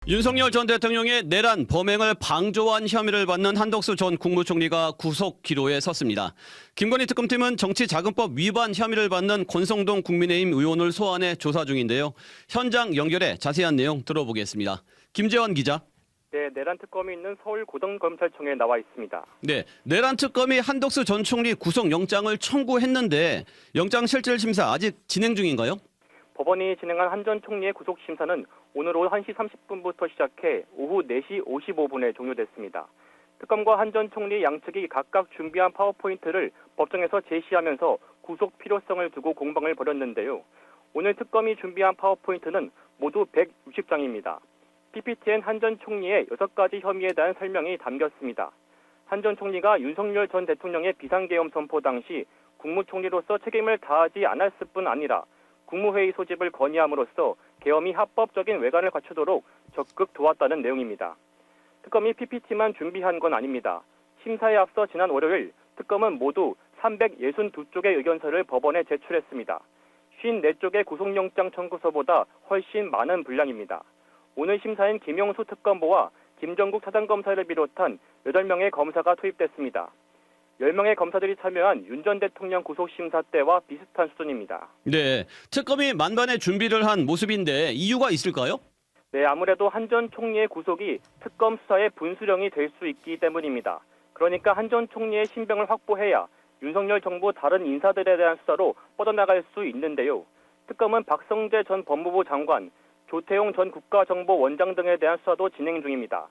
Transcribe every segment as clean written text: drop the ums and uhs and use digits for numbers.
윤석열 전 대통령의 내란 범행을 방조한 혐의를 받는 한덕수 전 국무총리가 구속 기로에 섰습니다. 김건희 특검팀은 정치자금법 위반 혐의를 받는 권성동 국민의힘 의원을 소환해 조사 중인데요. 현장 연결해 자세한 내용 들어보겠습니다. 김재원 기자. 네, 내란 특검이 있는 서울고등검찰청에 나와 있습니다. 네, 내란 특검이 한덕수 전 총리 구속영장을 청구했는데 영장 실질심사 아직 진행 중인가요? 법원이 진행한 한 전 총리의 구속심사는 오늘 오후 1시 30분부터 시작해 오후 4시 55분에 종료됐습니다. 특검과 한 전 총리 양측이 각각 준비한 파워포인트를 법정에서 제시하면서 구속 필요성을 두고 공방을 벌였는데요. 오늘 특검이 준비한 파워포인트는 모두 160장입니다. PPT엔 한 전 총리의 6가지 혐의에 대한 설명이 담겼습니다. 한 전 총리가 윤석열 전 대통령의 비상계엄 선포 당시 국무총리로서 책임을 다하지 않았을 뿐 아니라 국무회의 소집을 건의함으로써 계엄이 합법적인 외관을 갖추도록 적극 도왔다는 내용입니다. 특검이 PPT만 준비한 건 아닙니다. 심사에 앞서 지난 월요일 특검은 모두 362쪽의 의견서를 법원에 제출했습니다. 54쪽의 구속영장 청구서보다 훨씬 많은 분량입니다. 오늘 심사엔 김용수 특검보와 김정국 차장검사를 비롯한 8명의 검사가 투입됐습니다. 10명의 검사들이 참여한 윤 전 대통령 구속심사 때와 비슷한 수준입니다. 네, 특검이 만반의 준비를 한 모습인데 이유가 있을까요? 네, 아무래도 한 전 총리의 구속이 특검 수사의 분수령이 될 수 있기 때문입니다. 그러니까 한 전 총리의 신병을 확보해야 윤석열 정부 다른 인사들에 대한 수사로 뻗어나갈 수 있는데요. 특검은 박성재 전 법무부 장관, 조태용 전 국가정보원장 등에 대한 수사도 진행 중입니다.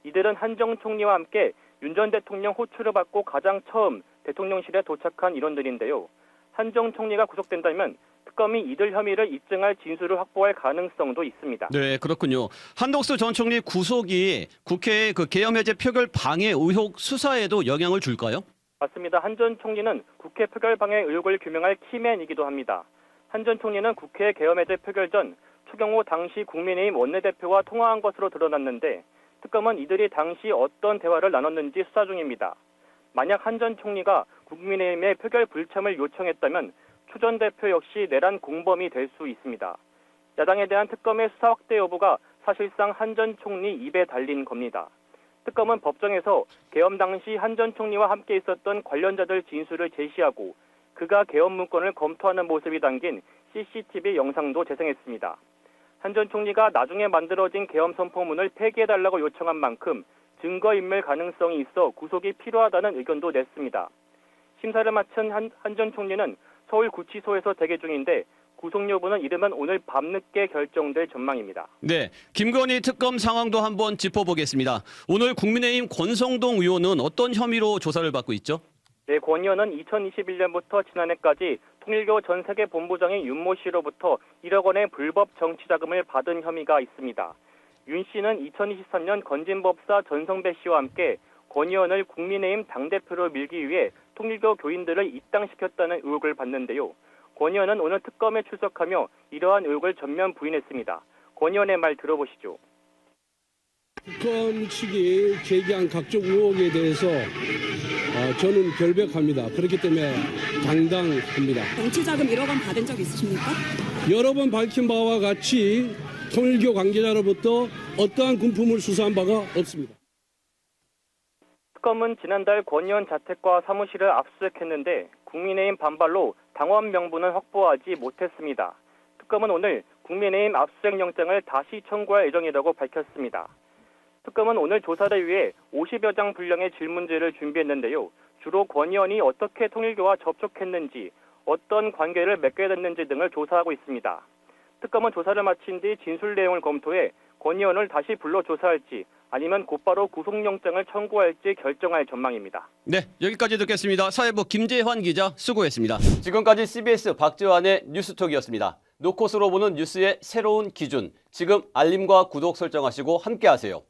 이들은 한 전 총리와 함께 윤 전 대통령 호출을 받고 가장 처음 대통령실에 도착한 인원들인데요. 한 전 총리가 구속된다면 특검이 이들 혐의를 입증할 진술을 확보할 가능성도 있습니다. 네, 그렇군요. 한덕수 전 총리 구속이 국회의 계엄 해제 표결 방해 의혹 수사에도 영향을 줄까요? 맞습니다. 한 전 총리는 국회 표결 방해 의혹을 규명할 키맨이기도 합니다. 한 전 총리는 국회 계엄 해제 표결 전 추경호 당시 국민의힘 원내대표와 통화한 것으로 드러났는데 특검은 이들이 당시 어떤 대화를 나눴는지 수사 중입니다. 만약 한 전 총리가 국민의힘의 표결 불참을 요청했다면 추 전 대표 역시 내란 공범이 될 수 있습니다. 야당에 대한 특검의 수사 확대 여부가 사실상 한 전 총리 입에 달린 겁니다. 특검은 법정에서 계엄 당시 한 전 총리와 함께 있었던 관련자들 진술을 제시하고 그가 계엄 문건을 검토하는 모습이 담긴 CCTV 영상도 재생했습니다. 한 전 총리가 나중에 만들어진 계엄 선포문을 폐기해달라고 요청한 만큼 증거인멸 가능성이 있어 구속이 필요하다는 의견도 냈습니다. 심사를 마친 한 전 총리는 서울구치소에서 대기 중인데 구속 여부는 이르면 오늘 밤늦게 결정될 전망입니다. 네, 김건희 특검 상황도 한번 짚어보겠습니다. 오늘 국민의힘 권성동 의원은 어떤 혐의로 조사를 받고 있죠? 네, 권 의원은 2021년부터 지난해까지 통일교 전 세계본부장인 윤모 씨로부터 1억 원의 불법 정치자금을 받은 혐의가 있습니다. 윤 씨는 2023년 건진법사 전성배 씨와 함께 권 의원을 국민의힘 당대표로 밀기 위해 통일교 교인들을 입당시켰다는 의혹을 받는데요. 권 의원은 오늘 특검에 출석하며 이러한 의혹을 전면 부인했습니다. 권 의원의 말 들어보시죠. 특검 측이 제기한 각종 의혹에 대해서 저는 결백합니다. 그렇기 때문에 당당합니다. 정치자금 1억 원 받은 적 있으십니까? 여러 번 밝힌 바와 같이 통일교 관계자로부터 어떠한 군품을 수사한 바가 없습니다. 특검은 지난달 권 의원 자택과 사무실을 압수수색했는데 국민의힘 반발로 당원 명부는 확보하지 못했습니다. 특검은 오늘 국민의힘 압수수색 영장을 다시 청구할 예정이라고 밝혔습니다. 특검은 오늘 조사를 위해 50여 장 분량의 질문지를 준비했는데요. 주로 권 의원이 어떻게 통일교와 접촉했는지, 어떤 관계를 맺게 됐는지 등을 조사하고 있습니다. 특검은 조사를 마친 뒤 진술 내용을 검토해 권 의원을 다시 불러 조사할지 아니면 곧바로 구속영장을 청구할지 결정할 전망입니다. 네, 여기까지 듣겠습니다. 사회부 김재환 기자 수고했습니다. 지금까지 CBS 박재환의 뉴스톡이었습니다. 노컷으로 보는 뉴스의 새로운 기준, 지금 알림과 구독 설정하시고 함께하세요.